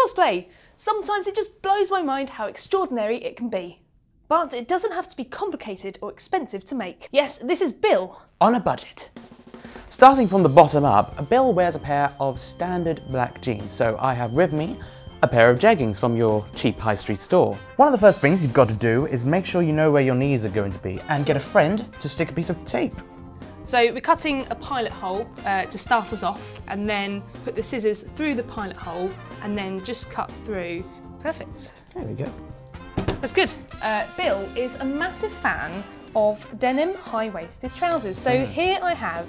Cosplay! Sometimes it just blows my mind how extraordinary it can be. But it doesn't have to be complicated or expensive to make. Yes, this is Bill. On a budget. Starting from the bottom up, Bill wears a pair of standard black jeans, so I have with me a pair of jeggings from your cheap high street store. One of the first things you've got to do is make sure you know where your knees are going to be and get a friend to stick a piece of tape. So we're cutting a pilot hole to start us off, and then put the scissors through the pilot hole and then just cut through. Perfect. There we go. That's good. Bill is a massive fan of denim high-waisted trousers. So here I have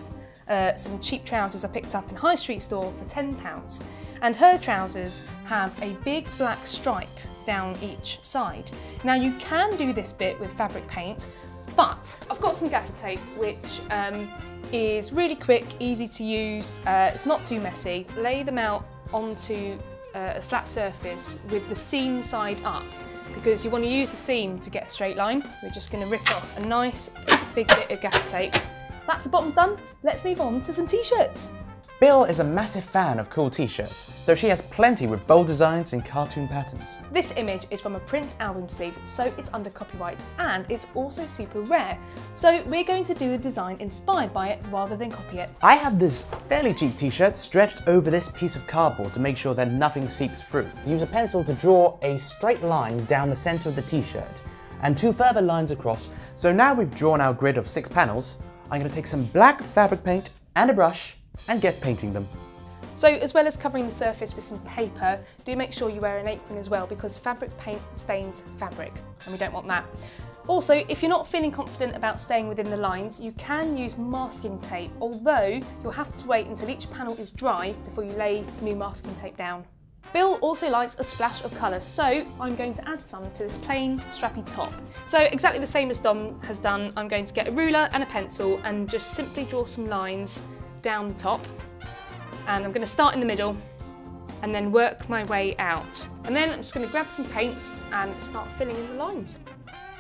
some cheap trousers I picked up in high street store for £10. And her trousers have a big black stripe down each side. Now you can do this bit with fabric paint, but I've got some gaffer tape which is really quick, easy to use, it's not too messy. Lay them out onto a flat surface with the seam side up, because you want to use the seam to get a straight line. We're just going to rip off a nice big bit of gaffer tape. That's the bottoms done. Let's move on to some t-shirts. Bill is a massive fan of cool t-shirts, so she has plenty with bold designs and cartoon patterns. This image is from a print album sleeve, so it's under copyright, and it's also super rare. So we're going to do a design inspired by it rather than copy it. I have this fairly cheap t-shirt stretched over this piece of cardboard to make sure that nothing seeps through. Use a pencil to draw a straight line down the centre of the t-shirt, and 2 further lines across. So now we've drawn our grid of 6 panels, I'm going to take some black fabric paint and a brush and get painting them. So as well as covering the surface with some paper, do make sure you wear an apron as well, because fabric paint stains fabric and we don't want that. Also, if you're not feeling confident about staying within the lines, you can use masking tape, although you'll have to wait until each panel is dry before you lay new masking tape down. Bill also likes a splash of colour, so I'm going to add some to this plain strappy top. So exactly the same as Dom has done, I'm going to get a ruler and a pencil and just simply draw some lines down the top, and I'm going to start in the middle and then work my way out, and then I'm just going to grab some paint and start filling in the lines.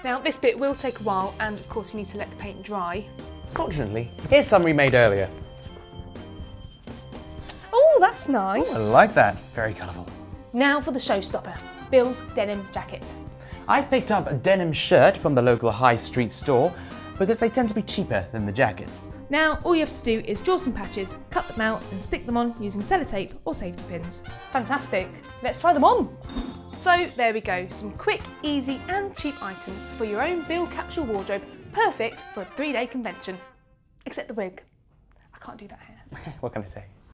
Now this bit will take a while, and of course you need to let the paint dry. Fortunately, here's some we made earlier. Oh, that's nice. Ooh, I like that. Very colourful. Now for the showstopper, Bill's denim jacket. I picked up a denim shirt from the local high street store because they tend to be cheaper than the jackets. Now all you have to do is draw some patches, cut them out and stick them on using sellotape or safety pins. Fantastic, let's try them on! So there we go, some quick, easy and cheap items for your own Bill capsule wardrobe, perfect for a 3-day convention. Except the wig, I can't do that hair. What can I say?